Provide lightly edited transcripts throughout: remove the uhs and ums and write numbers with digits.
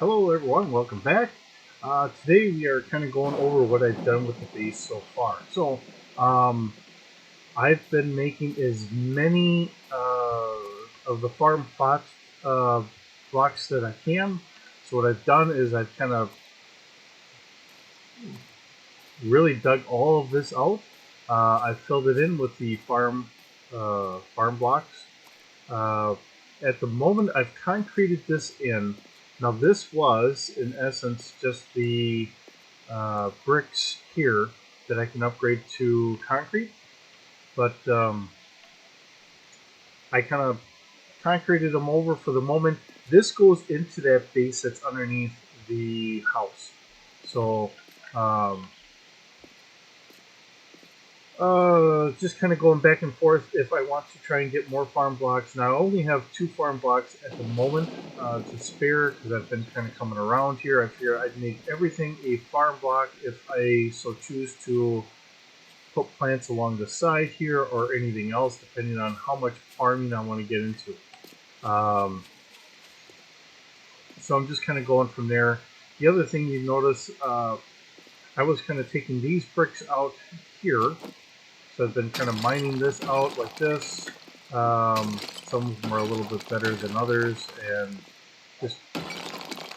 Hello everyone, welcome back. Today we are kind of going over what I've done with the base so far. Um, I've been making as many of the farm plot blocks that I can. So what I've done is I've kind of really dug all of this out. I've filled it in with the farm blocks. Uh, at the moment, I've concreted this in. Now, this was, in essence, just the bricks here that I can upgrade to concrete, but I kind of concreted them over for the moment. This goes into that base that's underneath the house. So um, just kind of going back and forth if I want to try and get more farm blocks. Now I only have 2 farm blocks at the moment to spare because I've been kind of coming around here. I figure I'd make everything a farm block if I so choose to put plants along the side here or anything else, depending on how much farming I want to get into. So I'm just kind of going from there. The other thing you notice, I was kind of taking these bricks out here. So I've been kind of mining this out like this. Some of them are a little bit better than others, and just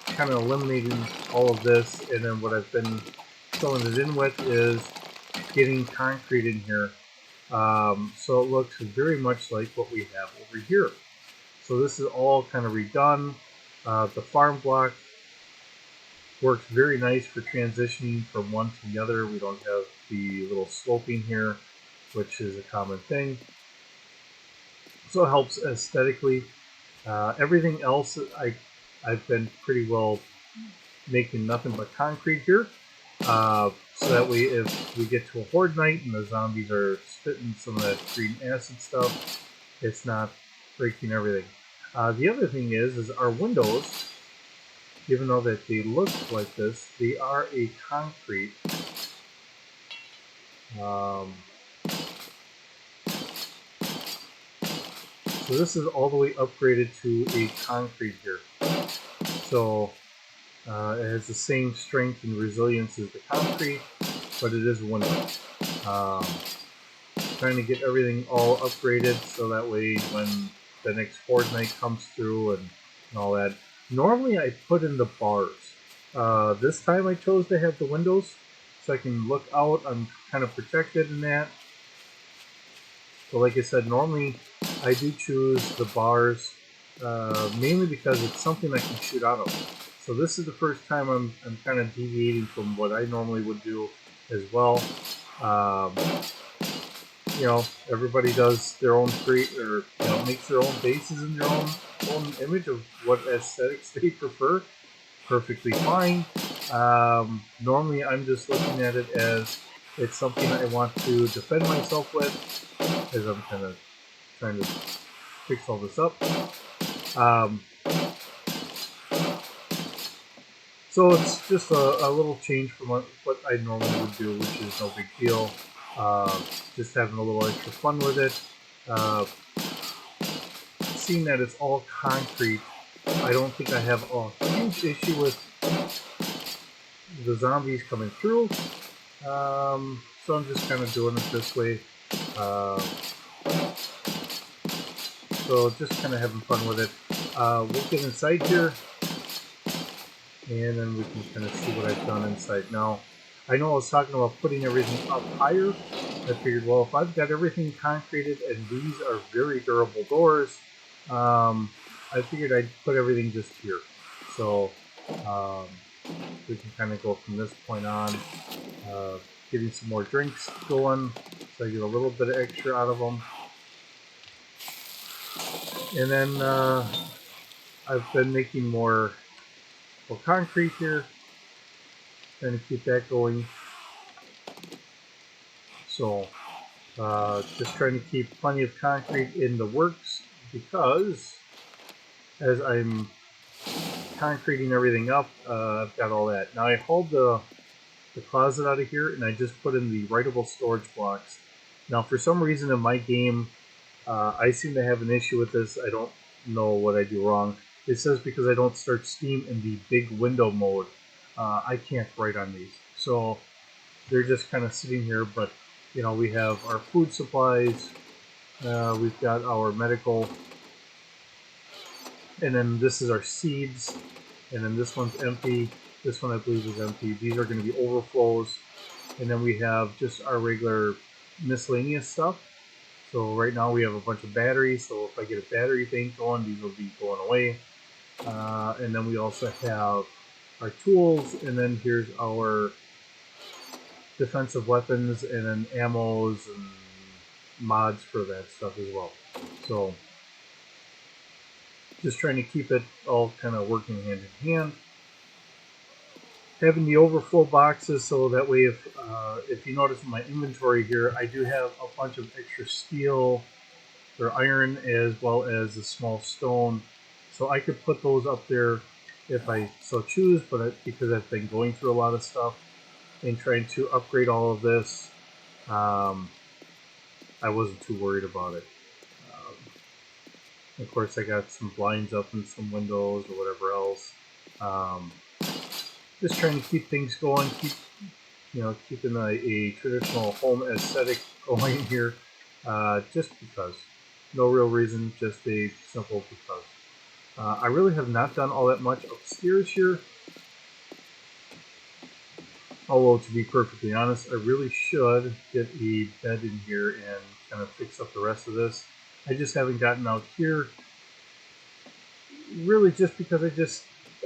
kind of eliminating all of this. And then what I've been filling it in with is getting concrete in here. So it looks very much like what we have over here. So this is all kind of redone. The farm block works very nice for transitioning from one to the other. We don't have the little sloping here, which is a common thing. So it helps aesthetically. Everything else, I've been pretty well making nothing but concrete here. So that way, if we get to a horde night and the zombies are spitting some of that green acid stuff, it's not breaking everything. The other thing is our windows, even though that they look like this, they are a concrete. Um, so this is all the way upgraded to a concrete here. So it has the same strength and resilience as the concrete, but it is window. Trying to get everything all upgraded so that way when the next horde night comes through and all that. Normally I put in the bars. This time I chose to have the windows so I can look out. I'm kind of protected in that. So like I said, normally I do choose the bars mainly because it's something I can shoot out of. So this is the first time I'm kind of deviating from what I normally would do as well. Everybody does their own makes their own bases in their own image of what aesthetics they prefer. Perfectly fine. Normally, I'm just looking at it as it's something I want to defend myself with, as I'm kind of trying to fix all this up. So it's just a little change from what I normally would do, which is no big deal. Just having a little extra fun with it. Seeing that it's all concrete, I don't think I have a huge issue with the zombies coming through. So I'm just kind of doing it this way. So just kind of having fun with it. We'll get inside here, and then we can kind of see what I've done inside. Now, I know I was talking about putting everything up higher. I figured, well, if I've got everything concreted and these are very durable doors, I figured I'd put everything just here. So we can kind of go from this point on, getting some more drinks going, so I get a little bit of extra out of them. And then I've been making more concrete here, trying to keep that going. So just trying to keep plenty of concrete in the works, because as I'm concreting everything up, I've got all that. Now I hauled the closet out of here and I just put in the writable storage blocks. Now for some reason in my game, I seem to have an issue with this. I don't know what I do wrong. It says because I don't start Steam in the big window mode, I can't write on these. So they're just kind of sitting here, but you know, we have our food supplies, we've got our medical, and then this is our seeds, and then this one's empty. This one I believe is empty. These are going to be overflows, and then we have just our regular miscellaneous stuff. So right now we have a bunch of batteries, so if I get a battery bank going, these will be going away. And then we also have our tools, and then here's our defensive weapons, and then ammos and mods for that stuff as well. So just trying to keep it all kind of working hand in hand. Having the overflow boxes, so that way if you notice in my inventory here, I do have a bunch of extra steel or iron as well as a small stone, so I could put those up there if I so choose, but because I've been going through a lot of stuff and trying to upgrade all of this, I wasn't too worried about it. Of course, I got some blinds up and some windows or whatever else. Just trying to keep things going, keeping a traditional home aesthetic going here, just because. No real reason, just a simple because. I really have not done all that much upstairs here. Although, to be perfectly honest, I really should get a bed in here and kind of fix up the rest of this. I just haven't gotten out here, really just because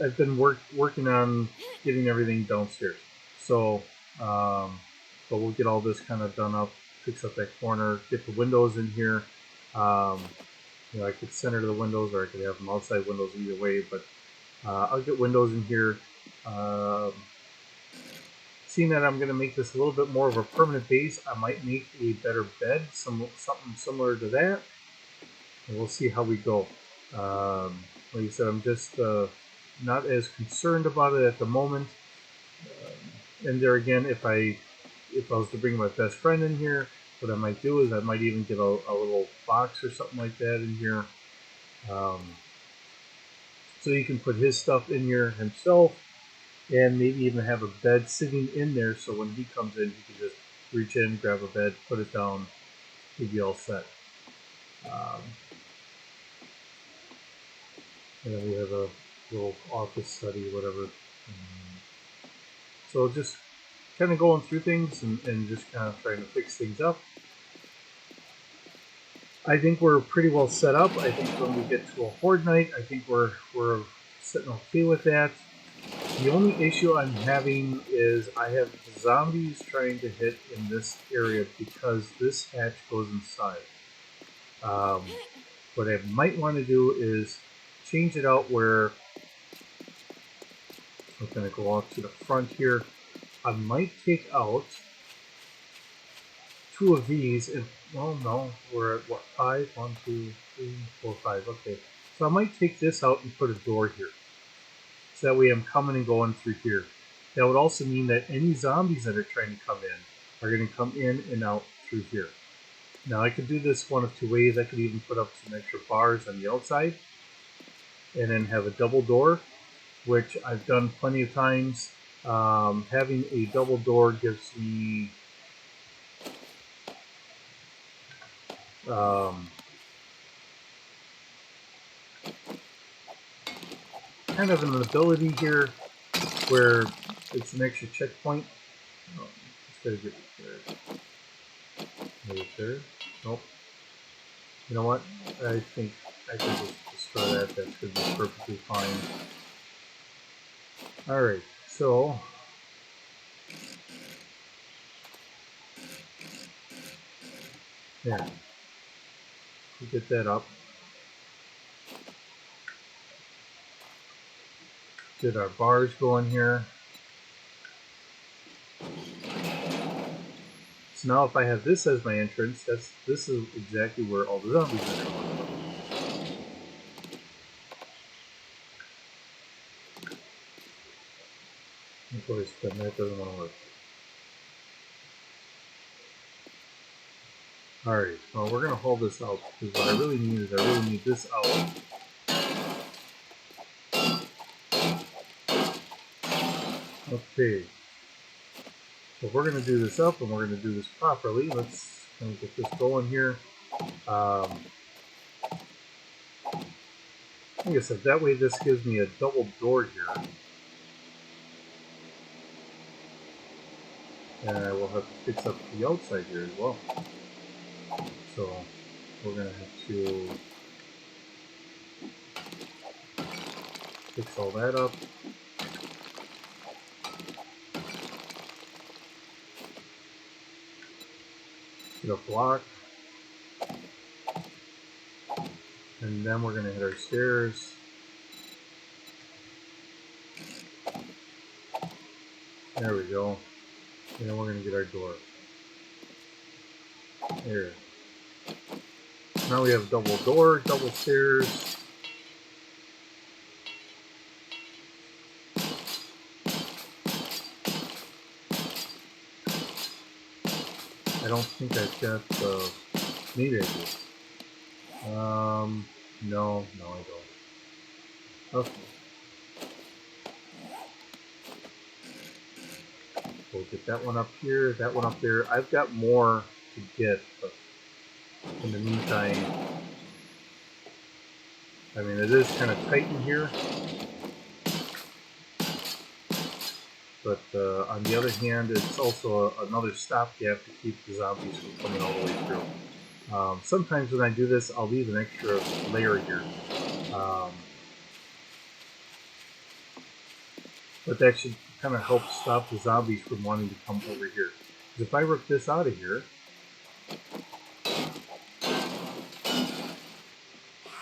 I've been working on getting everything downstairs. So, but we'll get all this kind of done up, fix up that corner, get the windows in here. I could center the windows, or I could have them outside windows, either way, but I'll get windows in here. Seeing that I'm going to make this a little bit more of a permanent base, I might make a better bed, something similar to that, and we'll see how we go. Like I said, I'm just not as concerned about it at the moment. And there again, if I was to bring my best friend in here, what I might do is I might even get a little box or something like that in here. So he can put his stuff in here himself, and maybe even have a bed sitting in there, so when he comes in, he can just reach in, grab a bed, put it down, he'd be all set. And then we have a little office study, whatever. So just kind of going through things and just kind of trying to fix things up. I think we're pretty well set up. I think when we get to a horde night, I think we're sitting okay with that. The only issue I'm having is I have zombies trying to hit in this area because this hatch goes inside. What I might want to do is change it out where I'm going to go out to the front here. I might take out 2 of these, and well, no, we're at what, 5? 1, 2, 3, 4, 5. Okay, so I might take this out and put a door here. So that way I'm coming and going through here. That would also mean that any zombies that are trying to come in are going to come in and out through here. Now I could do this one of 2 ways. I could even put up some extra bars on the outside and then have a double door, which I've done plenty of times. Having a double door gives me kind of an ability here where it's an extra checkpoint. Oh, just gotta get there. Maybe there. Nope. You know what? I think I can just destroy that. That should be perfectly fine. Alright, so yeah, we get that up. Get our bars going here. So now if I have this as my entrance, this is exactly where all the zombies are going. Of course, then that doesn't want to work. Alright, well we're going to hold this out, because what I really need is I really need this out. Okay, so if we're going to do this up and we're going to do this properly, let's kind of get this going here. Like I said, that way this gives me a double door here. And I will have to fix up the outside here as well. So we're going to have to fix all that up. Get a block. And then we're going to hit our stairs. There we go. And then we're going to get our door. There. Now we have double door, double stairs. I don't think I've got the... maybe I do. No, I don't. Okay. We'll get that one up here, that one up there. I've got more to get, but in the meantime, I mean, it is kind of tight in here. But on the other hand, it's also another stopgap to keep the zombies from coming all the way through. Sometimes when I do this, I'll leave an extra layer here. But that should kind of help stop the zombies from wanting to come over here. Because if I rip this out of here,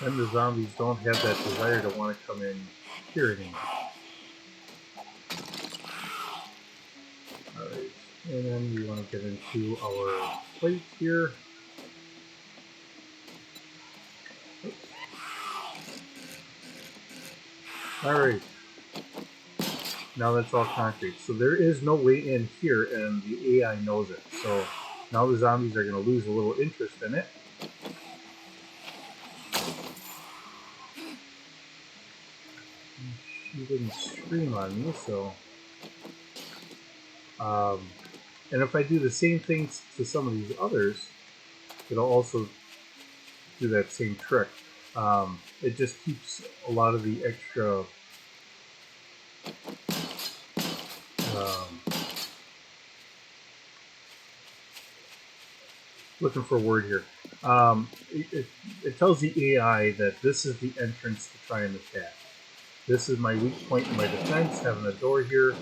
then the zombies don't have that desire to want to come in here anymore. Alright, and then we want to get into our plate here. Alright, now that's all concrete. So there is no way in here, and the AI knows it. So now the zombies are going to lose a little interest in it. She didn't scream on me, so... and if I do the same things to some of these others, it'll also do that same trick. It just keeps a lot of the extra looking for a word here. It tells the AI that this is the entrance to try and attack. This is my weak point in my defense, having a door here,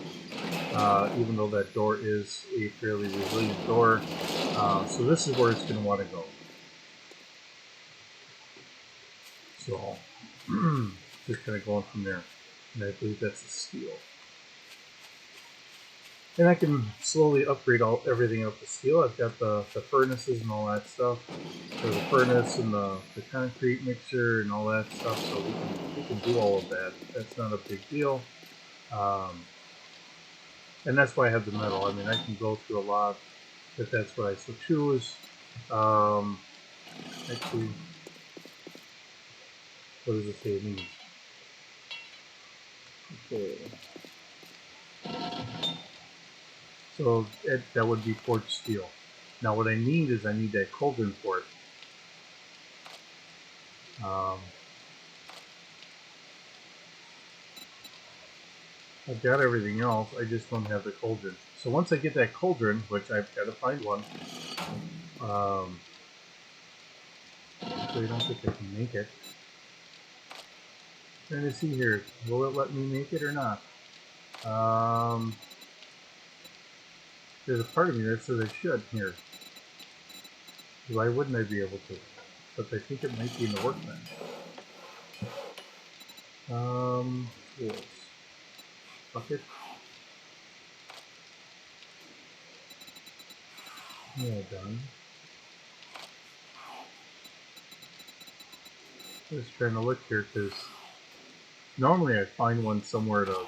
even though that door is a fairly resilient door. So this is where it's going to want to go. So, just kind of going from there. And I believe that's a steel. And I can slowly upgrade everything up to steel. I've got the furnaces and all that stuff. So the furnace and the concrete mixer and all that stuff. So we can do all of that. That's not a big deal. And that's why I have the metal. I mean, I can go through a lot if that's what I so choose. Actually, what does it say it means? Okay. So that would be forged steel. Now what I need is I need that cauldron for it. I've got everything else, I just don't have the cauldron. So once I get that cauldron, which I've got to find one, so I don't think I can make it. Trying to see here, will it let me make it or not? There's a part of me that says I should here. Why wouldn't I be able to? But I think it might be in the workbench. Tools. Bucket. Yeah, done. Just trying to look here because normally I find one somewhere to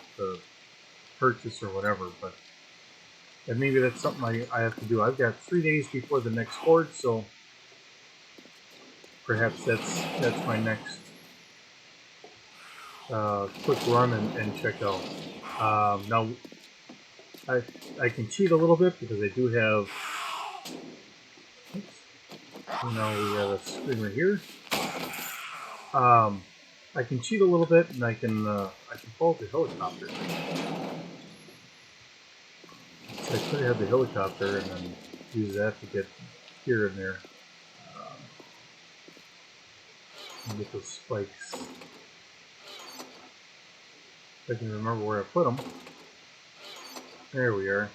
purchase or whatever, but and maybe that's something I have to do. I've got 3 days before the next Forge, so perhaps that's my next quick run and check out. Now, I can cheat a little bit because I do have. Oops, so now we have a screen right here. I can cheat a little bit, and I can follow the helicopter. So I could have the helicopter and then use that to get here and there. And get those spikes. If I can remember where I put them. There we are.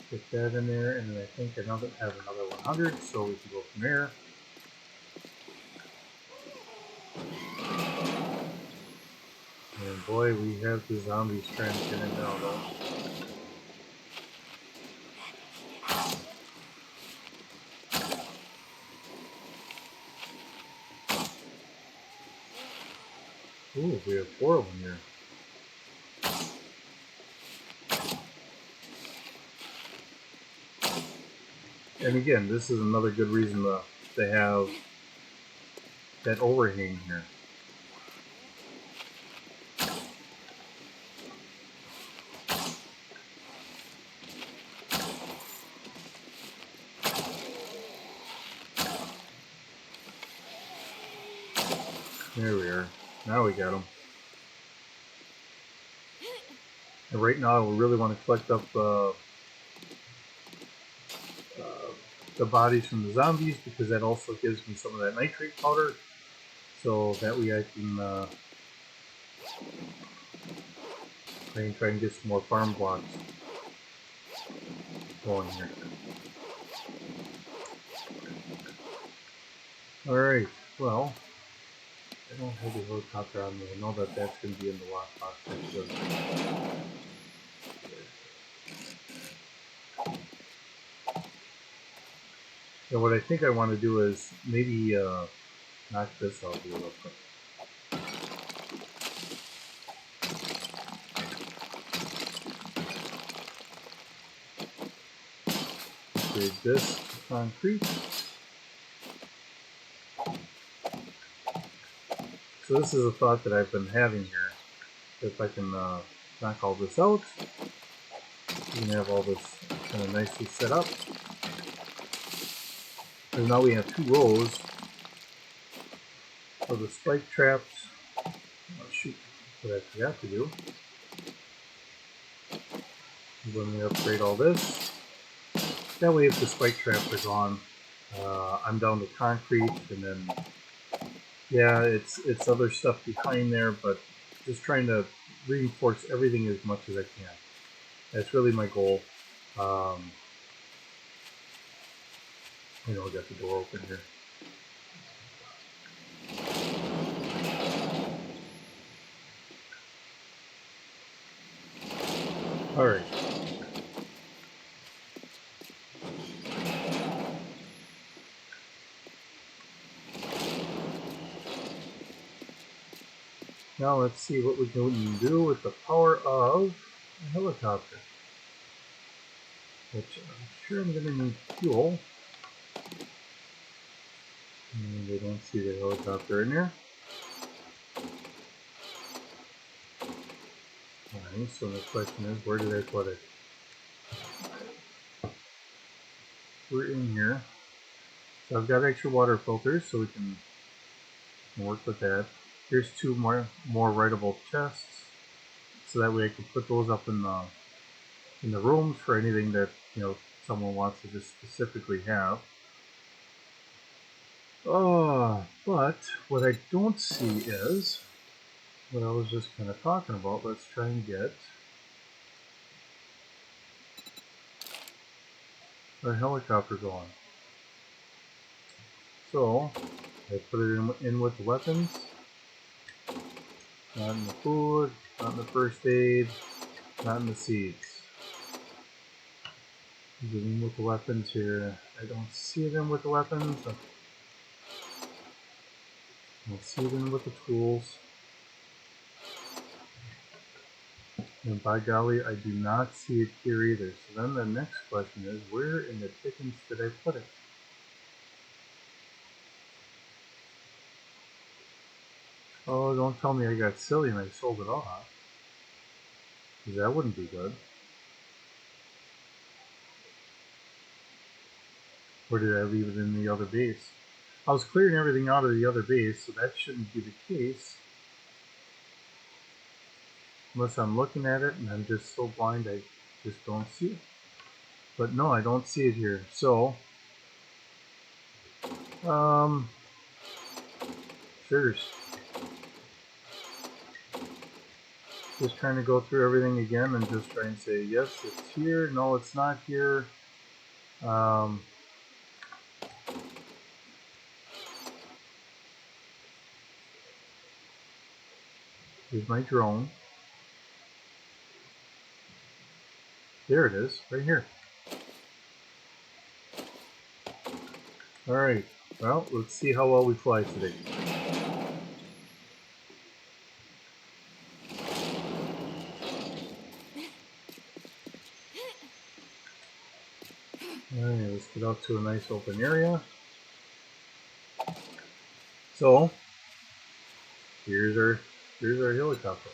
Get that in there, and then I think I have another 100, so we can go from there. And boy, we have the zombies trying to get in now, though. Ooh, we have 4 of them here. And again, this is another good reason to have that overhang here. There we are. Now we got them. And right now, we really want to collect up the bodies from the zombies because that also gives me some of that nitrate powder. So that way I can try and get some more farm blocks going here. Alright, well, I don't have the helicopter on me. I know that that's going to be in the lockbox. And what I think I want to do is maybe knock this out here real quick. Upgrade this to concrete. So this is a thought that I've been having here. If I can knock all this out, we can have all this kind of nicely set up. And now we have 2 rows of the spike traps. Oh shoot, what I forgot to do. When we upgrade all this, that way if the spike traps are gone, I'm down to concrete, and then yeah, it's other stuff behind there, but just trying to reinforce everything as much as I can. That's really my goal. I got the door open here. Alright. Now let's see what we can do with the power of a helicopter. Which I'm sure I'm going to need fuel. And I don't see the helicopter in there. Alright, so the question is, where did I put it? We're in here. So I've got extra water filters, so we can work with that. Here's 2 more writable chests, so that way I can put those up in the rooms for anything that someone wants to just specifically have. But what I don't see is what I was just kind of talking about. Let's try and get our helicopter going. So I put it in with the weapons, not in the food, not in the first aid, not in the seeds. Get in with the weapons here. I don't see them with the weapons. I don't see them with the tools. And by golly, I do not see it here either. So then the next question is, where in the dickens did I put it? Oh, don't tell me I got silly and I sold it off. because that wouldn't be good. Or did I leave it in the other base? I was clearing everything out of the other base, so that shouldn't be the case. Unless I'm looking at it and I'm just so blind I just don't see it. But no, I don't see it here. So, sugars. Just trying to go through everything again and just try and say, yes, it's here. No, it's not here. Here's my drone. There it is, right here. Alright, well, let's see how well we fly today. Alright, let's get out to a nice open area. So, here's our helicopter.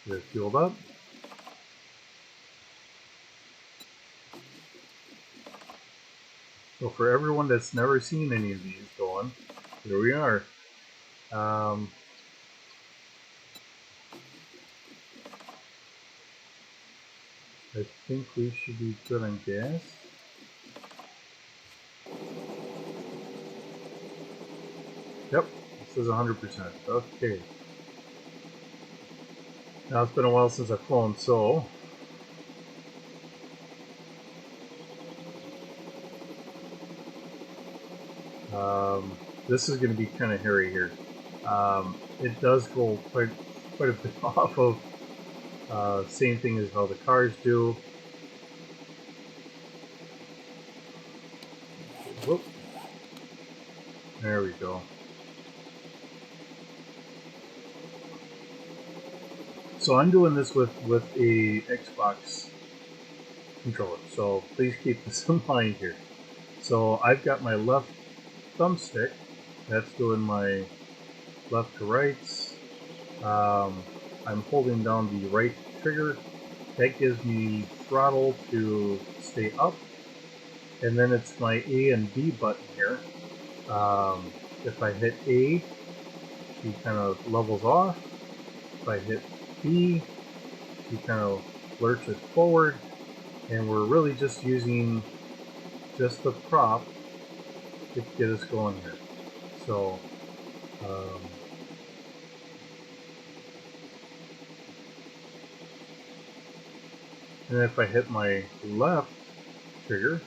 Get it fueled up. So for everyone that's never seen any of these going, here we are. I think we should be good on gas. Yep, this is 100%. Okay. Now it's been a while since I've flown, so this is going to be kind of hairy here. It does go quite a bit off of same thing as how the cars do. Whoop. There we go. So I'm doing this with a Xbox controller, so please keep this in mind here. So I've got my left thumbstick, that's doing my left to rights. I'm holding down the right trigger, that gives me throttle to stay up, and then it's my A and B button here. If I hit A, she kind of levels off. If I hit B, she kind of lurches forward, and we're really just using just the prop to get us going here. So, and if I hit my left trigger,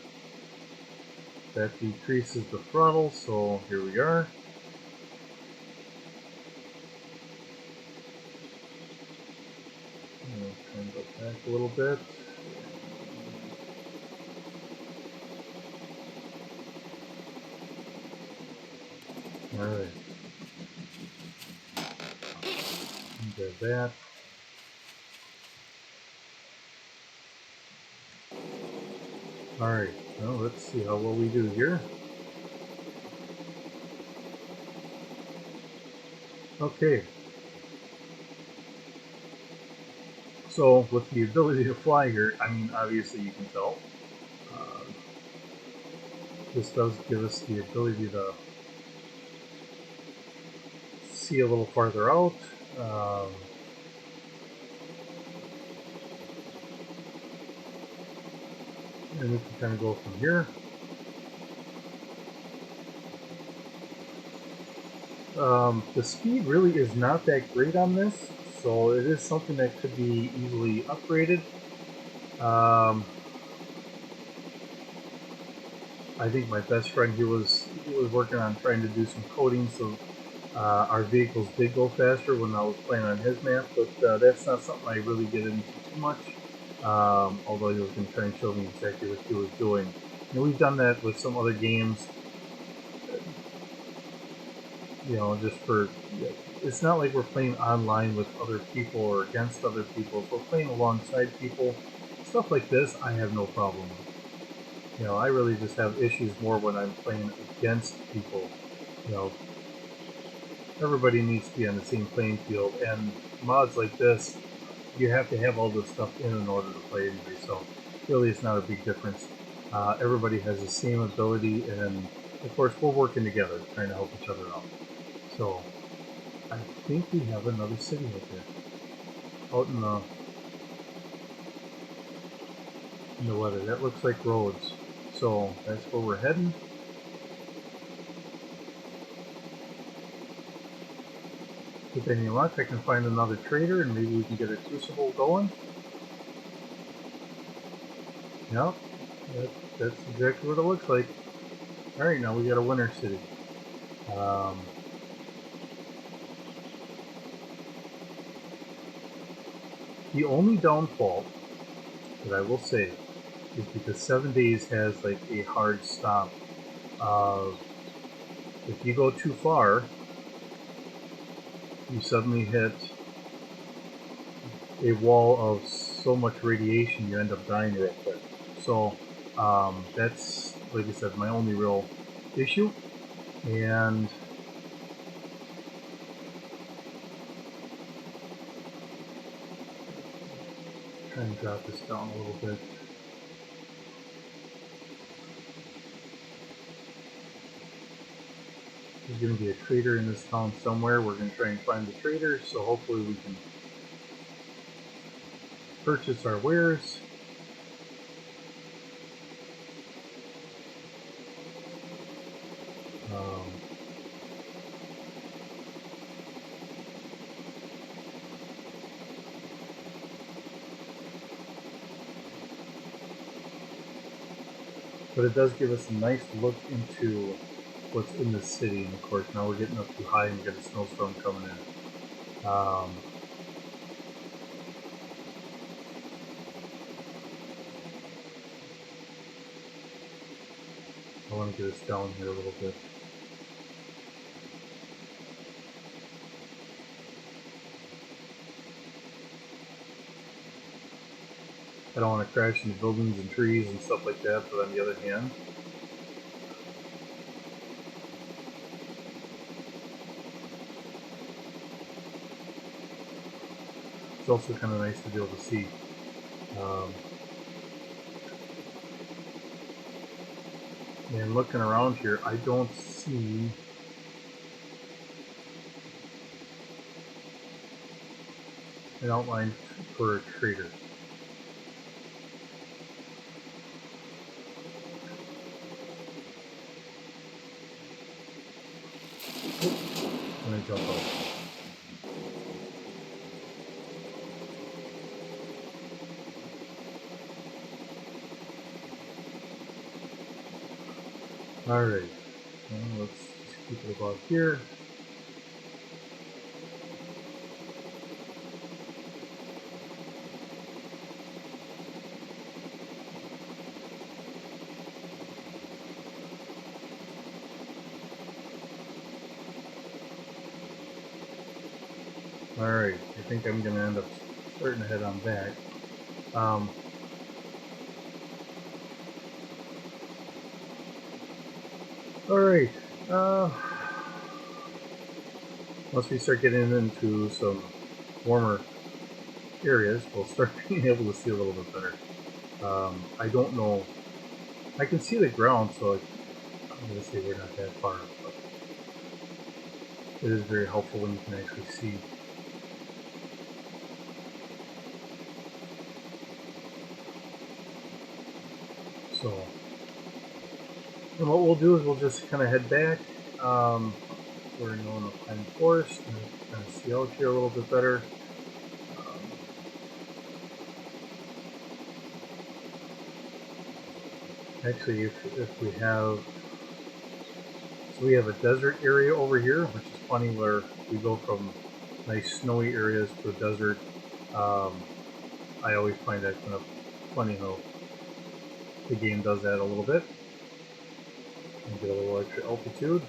that decreases the throttle, so here we are. Try and go back a little bit. Alright. Grab that. Alright, well, let's see how well we do here. Okay. So, with the ability to fly here, I mean, obviously you can tell. This does give us the ability to see a little farther out. And we can kind of go from here. The speed really is not that great on this, so it is something that could be easily upgraded. I think my best friend, he was working on trying to do some coding so our vehicles did go faster when I was playing on his map, but that's not something I really get into too much. Although he was going to try and show me exactly what he was doing. And we've done that with some other games, you know, just for, it's not like we're playing online with other people or against other people. If we're playing alongside people, stuff like this, I have no problem with. You know, I really just have issues more when I'm playing against people, you know, everybody needs to be on the same playing field, and mods like this, you have to have all this stuff in order to play anyway, so really it's not a big difference. Everybody has the same ability, and of course we're working together, trying to help each other out. So, I think we have another city out there. Out in the weather. That looks like roads. So, that's where we're heading. With any luck, I can find another trader and maybe we can get a crucible going. Yep, that's exactly what it looks like. Alright, now we got a winter city. The only downfall that I will say is because 7 days has like a hard stop. If you go too far, you suddenly hit a wall of so much radiation you end up dying real quick. So that's, like I said, my only real issue. And try and drop this down a little bit. There's going to be a trader in this town somewhere. We're going to try and find the trader, so hopefully we can purchase our wares. But it does give us a nice look into what's in the city, and of course now we're getting up too high and we got a snowstorm coming in. I want to get us down here a little bit. I don't want to crash into buildings and trees and stuff like that, but on the other hand, it's also kind of nice to be able to see. And looking around here, I don't see an outline for a trader. Let me jump out. Alright, let's just keep it about here. Alright, I think I'm going to end up starting to head on back. Alright, once we start getting into some warmer areas, we'll start being able to see a little bit better. I don't know, I can see the ground, so I'm going to say we're not that far, but it is very helpful when you can actually see. So, and what we'll do is we'll just kind of head back. We're going to Pine Forest and kind of see out here a little bit better. Actually, if we have, so we have a desert area over here, which is funny where we go from nice snowy areas to a desert. I always find that kind of funny how the game does that a little bit. And get a little extra altitude.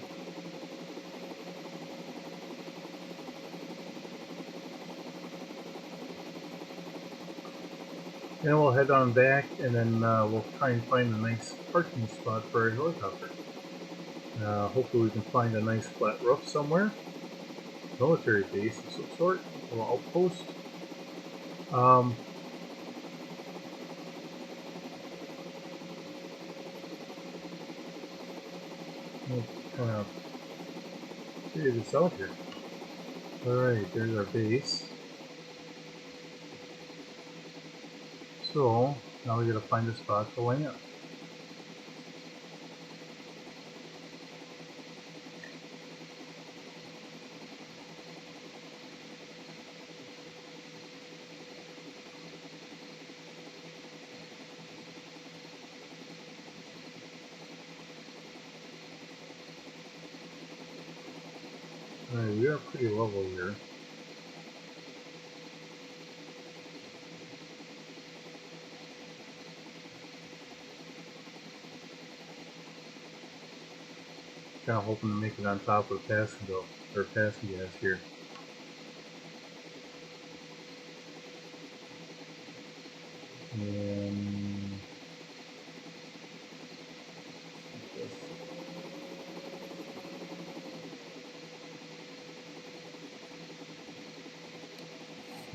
And we'll head on back, and then we'll try and find a nice parking spot for a helicopter. Hopefully we can find a nice flat roof somewhere. military base of some sort, a little outpost. We'll kind of figure this out here. Alright, there's our base. So, now we gotta find a spot to land. Alright, we are pretty level here. Kind of hoping to make it on top of the passing gas here. And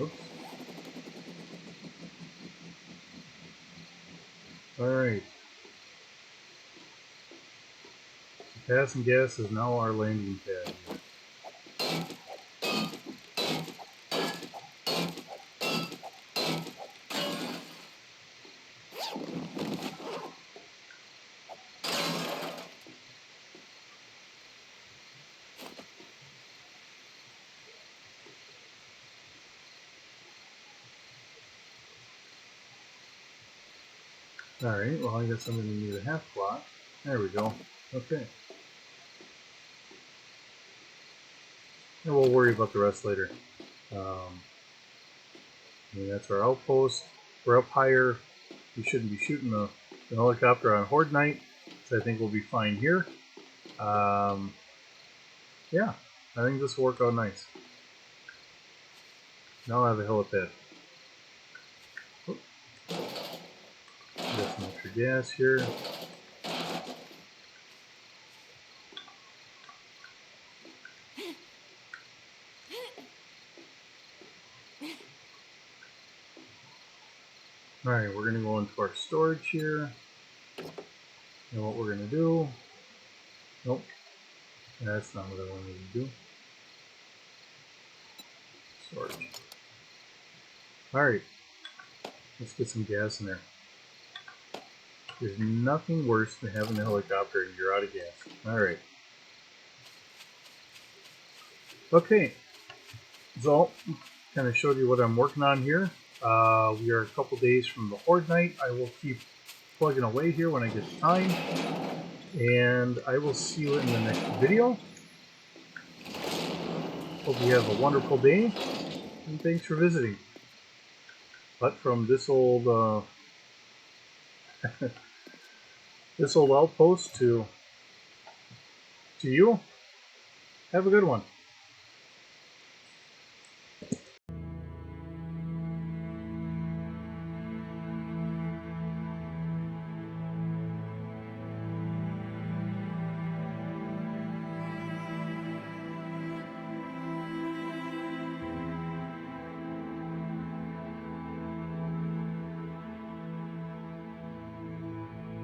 oops. Alright. Passing gas is now our landing pad. Alright, well I guess I'm going to need a half block. There we go. Okay. And we'll worry about the rest later. And that's our outpost. We're up higher. We shouldn't be shooting the helicopter on Horde Night, so I think we'll be fine here. Yeah, I think this will work out nice. Now I have a helipad. Got some extra gas here. Alright, we're going to go into our storage here. And what we're going to do... Nope. That's not what I wanted to do. Storage. Alright. Let's get some gas in there. There's nothing worse than having a helicopter and you're out of gas. Alright. Okay. So, kind of showed you what I'm working on here. We are a couple days from the Horde Night. I will keep plugging away here when I get the time. And I will see you in the next video. Hope you have a wonderful day. And thanks for visiting. But from this old this old outpost to you, have a good one.